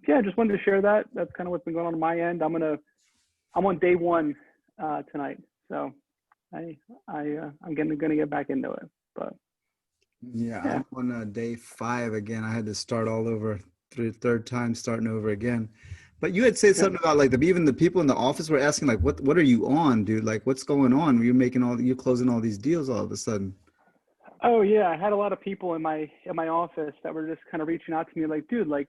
Yeah, just wanted to share that. That's kind of what's been going on my end. I'm on day one tonight, so I'm gonna get back into it. But Yeah, yeah, I'm on day 5 again. I had to start all over through third time starting over again. But you had said yeah. something about like even the people in the office were asking like, what are you on, dude? Like, what's going on? You're closing all these deals all of a sudden. Oh yeah, I had a lot of people in my office that were just kind of reaching out to me like, dude, like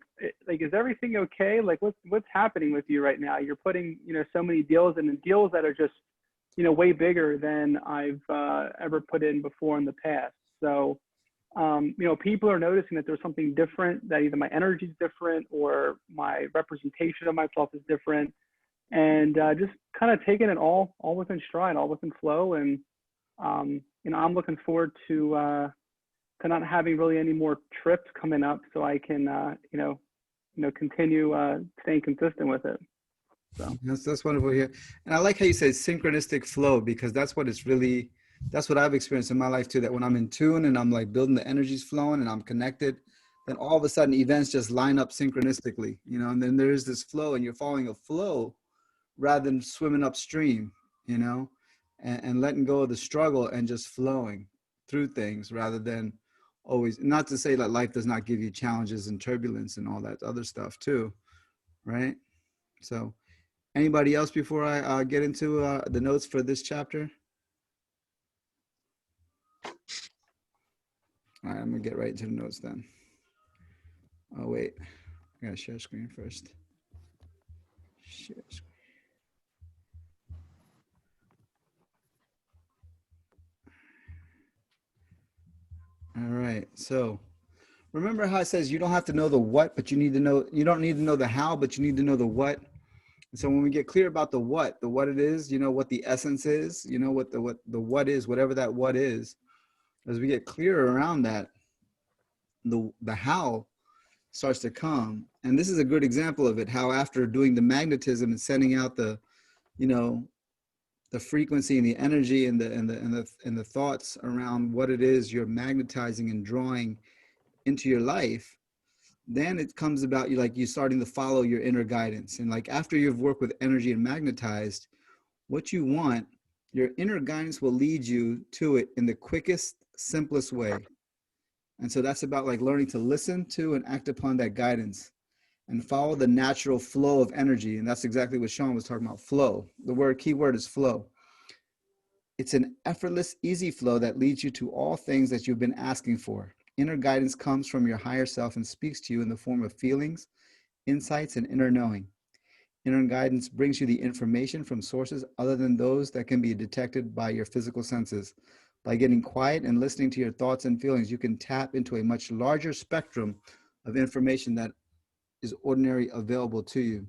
is everything okay? Like what's happening with you right now? You're putting so many deals in, and deals that are just way bigger than I've ever put in before in the past. So people are noticing that there's something different, that either my energy is different or my representation of myself is different, and just kind of taking it all within stride, all within flow. And I'm looking forward to not having really any more trips coming up, so I can continue staying consistent with it. So That's wonderful here. And I like how you say synchronistic flow because that's what I've experienced in my life too. That when I'm in tune and I'm like building the energies flowing and I'm connected, then all of a sudden events just line up synchronistically, and then there is this flow and you're following a flow rather than swimming upstream, you know, and letting go of the struggle and just flowing through things rather than always, not to say that life does not give you challenges and turbulence and all that other stuff too, right? So anybody else before I get into the notes for this chapter? All right, I'm gonna get right into the notes then. Oh wait, I gotta share screen first. Share screen. All right, so remember how it says you don't have to know the what, but you don't need to know the how, but you need to know the what. And so when we get clear about the what it is, what the essence is, what the what is, whatever that what is, as we get clearer around that, the how starts to come. And this is a good example of it, how after doing the magnetism and sending out you know, the frequency and the energy and the thoughts around what it is you're magnetizing and drawing into your life, then it comes about you starting to follow your inner guidance. And like after you've worked with energy and magnetized what you want, your inner guidance will lead you to it in the quickest, simplest way. And so that's about like learning to listen to and act upon that guidance and follow the natural flow of energy. And that's exactly what Sean was talking about, flow. The key word is flow. It's an effortless, easy flow that leads you to all things that you've been asking for. Inner guidance comes from your higher self and speaks to you in the form of feelings, insights, and inner knowing. Inner guidance brings you the information from sources other than those that can be detected by your physical senses. By getting quiet and listening to your thoughts and feelings, you can tap into a much larger spectrum of information that is ordinarily available to you.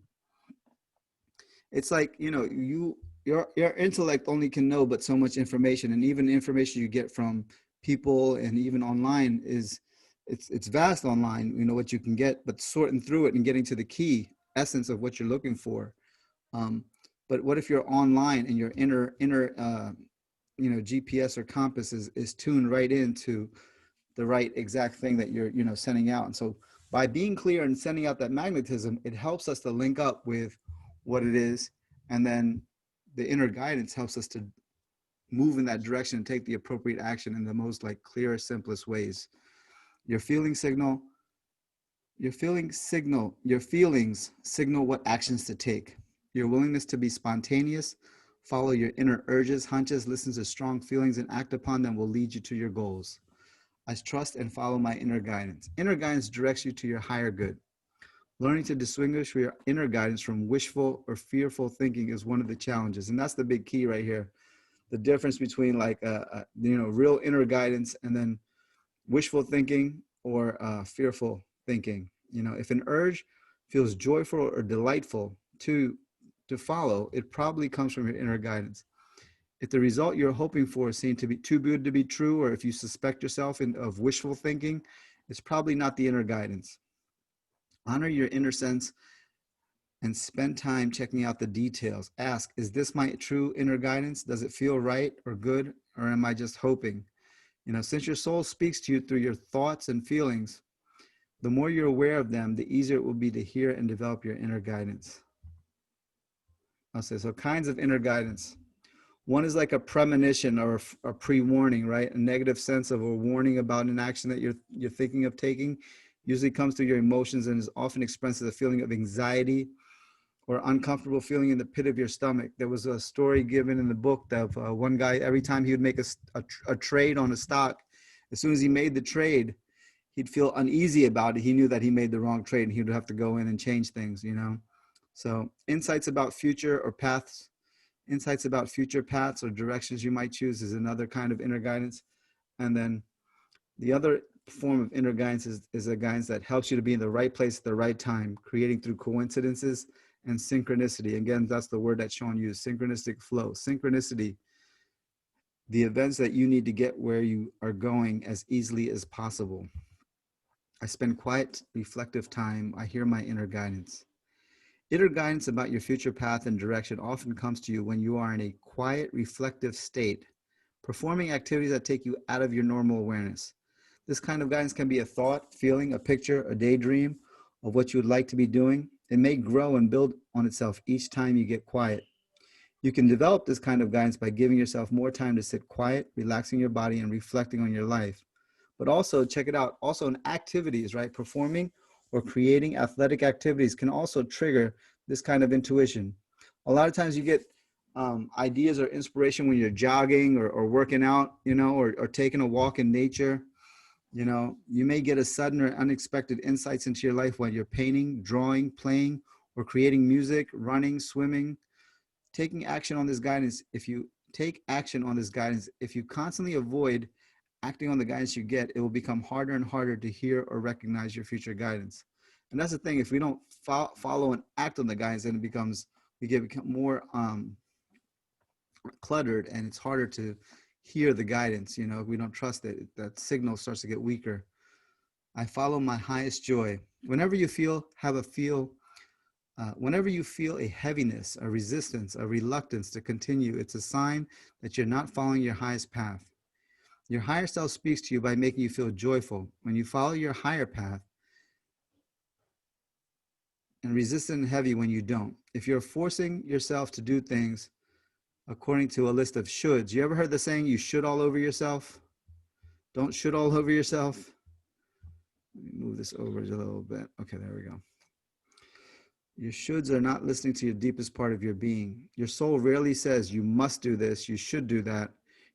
It's like, your intellect only can know but so much information, and even information you get from people and even online it's vast online, what you can get, but sorting through it and getting to the key essence of what you're looking for. Um, but what if you're online and your inner GPS or compass is tuned right into the right exact thing that you're sending out? And so by being clear and sending out that magnetism, it helps us to link up with what it is, and then the inner guidance helps us to move in that direction and take the appropriate action in the most like clearest, simplest ways. Your feeling signal your feelings signal what actions to take. Your willingness to be spontaneous, follow your inner urges, hunches, listen to strong feelings, and act upon them will lead you to your goals. I trust and follow my inner guidance. Inner guidance directs you to your higher good. Learning to distinguish your inner guidance from wishful or fearful thinking is one of the challenges. And that's the big key right here. The difference between real inner guidance and then wishful thinking or fearful thinking. If an urge feels joyful or delightful to follow, it probably comes from your inner guidance. If the result you're hoping for is seen to be too good to be true, or if you suspect yourself of wishful thinking, it's probably not the inner guidance. Honor your inner sense and spend time checking out the details. Ask, is this my true inner guidance? Does it feel right or good, or am I just hoping? Since your soul speaks to you through your thoughts and feelings, The more you're aware of them, the easier it will be to hear and develop your inner guidance. I'll say, so kinds of inner guidance. One is like a premonition or a pre-warning, right? A negative sense of a warning about an action that you're thinking of taking usually comes through your emotions and is often expressed as a feeling of anxiety or uncomfortable feeling in the pit of your stomach. There was a story given in the book of one guy, every time he would make a trade on a stock, as soon as he made the trade, he'd feel uneasy about it. He knew that he made the wrong trade and he would have to go in and change things, you know? So insights about future or paths, insights about future paths or directions you might choose is another kind of inner guidance. And then the other form of inner guidance is a guidance that helps you to be in the right place at the right time, creating through coincidences and synchronicity. Again, that's the word that Sean used, synchronistic flow. Synchronicity, the events that you need to get where you are going as easily as possible. I spend quiet, reflective time. I hear my inner guidance. Inner guidance about your future path and direction often comes to you when you are in a quiet, reflective state, performing activities that take you out of your normal awareness. This kind of guidance can be a thought, feeling, a picture, a daydream of what you would like to be doing. It may grow and build on itself each time you get quiet. You can develop this kind of guidance by giving yourself more time to sit quiet, relaxing your body, and reflecting on your life. But also, check it out, also in activities, right? Performing or creating athletic activities can also trigger this kind of intuition. A lot of times you get ideas or inspiration when you're jogging or working out, you know, or taking a walk in nature. You know, you may get a sudden or unexpected insights into your life when you're painting, drawing, playing, or creating music, running, swimming. Taking action on this guidance, if you take action on this guidance, if you constantly avoid acting on the guidance you get, it will become harder and harder to hear or recognize your future guidance. And that's the thing, if we don't follow and act on the guidance, then we get more cluttered and it's harder to hear the guidance. You know, if we don't trust it, that signal starts to get weaker. I follow my highest joy. Whenever you feel a heaviness, a resistance, a reluctance to continue, it's a sign that you're not following your highest path. Your higher self speaks to you by making you feel joyful. When you follow your higher path, and resistant and heavy when you don't. If you're forcing yourself to do things according to a list of shoulds, you ever heard the saying, you should all over yourself? Don't should all over yourself. Let me move this over a little bit. Okay, there we go. Your shoulds are not listening to your deepest part of your being. Your soul rarely says, you must do this, you should do that.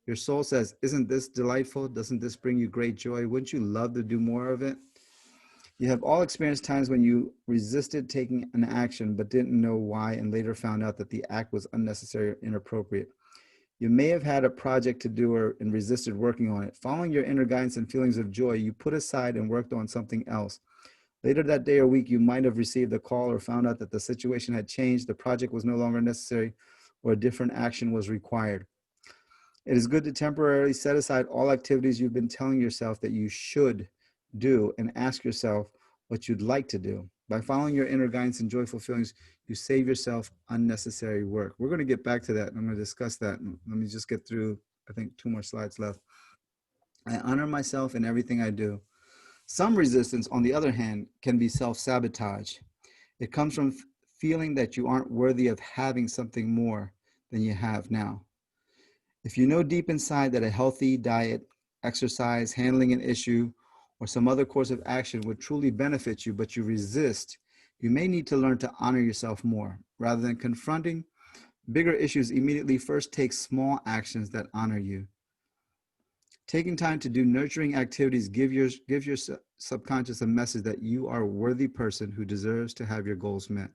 Your soul says, isn't this delightful? Doesn't this bring you great joy? Wouldn't you love to do more of it? You have all experienced times when you resisted taking an action but didn't know why and later found out that the act was unnecessary or inappropriate. You may have had a project to do and resisted working on it. Following your inner guidance and feelings of joy, you put aside and worked on something else. Later that day or week, you might have received a call or found out that the situation had changed, the project was no longer necessary, or a different action was required. It is good to temporarily set aside all activities you've been telling yourself that you should do and ask yourself what you'd like to do. By following your inner guidance and joyful feelings, you save yourself unnecessary work. We're going to get back to that. I'm going to discuss that. Let me just get through, I think, 2 more slides left. I honor myself in everything I do. Some resistance, on the other hand, can be self-sabotage. It comes from feeling that you aren't worthy of having something more than you have now. If you know deep inside that a healthy diet, exercise, handling an issue, or some other course of action would truly benefit you, but you resist, you may need to learn to honor yourself more. Rather than confronting bigger issues immediately, first take small actions that honor you. Taking time to do nurturing activities give your subconscious a message that you are a worthy person who deserves to have your goals met.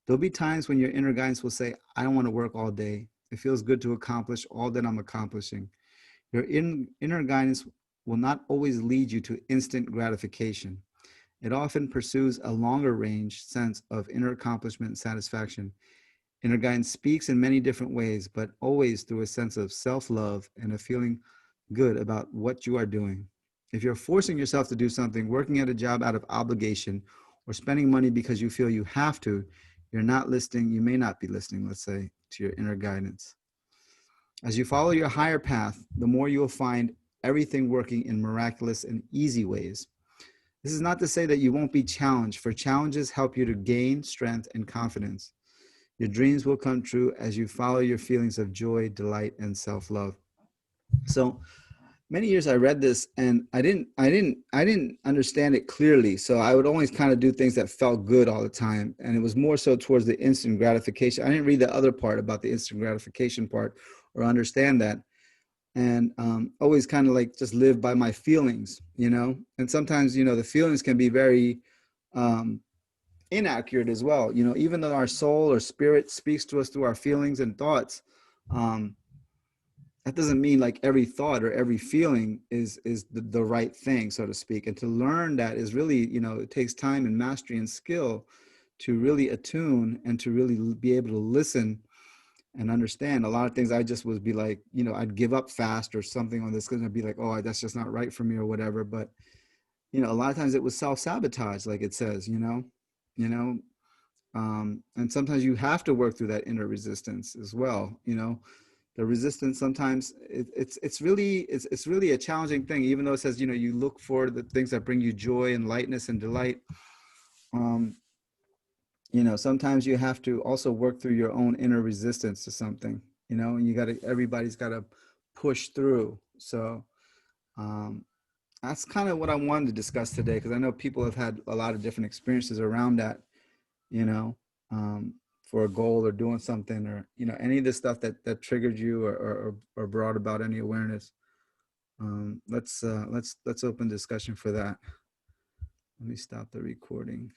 There'll be times when your inner guidance will say, I don't want to work all day. It feels good to accomplish all that I'm accomplishing. Your inner guidance will not always lead you to instant gratification. It often pursues a longer range sense of inner accomplishment and satisfaction. Inner guidance speaks in many different ways, but always through a sense of self-love and a feeling good about what you are doing. If you're forcing yourself to do something, working at a job out of obligation, or spending money because you feel you have to, you're not listening, you may not be listening, let's say, to your inner guidance. As you follow your higher path, the more you will find everything working in miraculous and easy ways. This is not to say that you won't be challenged, for challenges help you to gain strength and confidence. Your dreams will come true as you follow your feelings of joy, delight, and self-love. So many years I read this and I didn't understand it clearly. So I would always kind of do things that felt good all the time. And it was more so towards the instant gratification. I didn't read the other part about the instant gratification part or understand that. And always kind of like just live by my feelings, you know? And sometimes, you know, the feelings can be very um, inaccurate as well. You know, even though our soul or spirit speaks to us through our feelings and thoughts, um, that doesn't mean like every thought or every feeling is the right thing, so to speak. And to learn that is really, you know, it takes time and mastery and skill to really attune and to really be able to listen and understand. A lot of things I just would be like, you know, I'd give up fast or something on this because I'd be like, oh, that's just not right for me or whatever. But you know, a lot of times it was self-sabotage, like it says, you know, and sometimes you have to work through that inner resistance as well. You know, the resistance sometimes it's really a challenging thing, even though it says, you know, you look for the things that bring you joy and lightness and delight. Um, you know, sometimes you have to also work through your own inner resistance to something, you know, and everybody's got to push through. So, um, that's kind of what I wanted to discuss today because I know people have had a lot of different experiences around that, you know, for a goal or doing something or, you know, any of the stuff that triggered you or brought about any awareness. Let's open discussion for that. Let me stop the recording.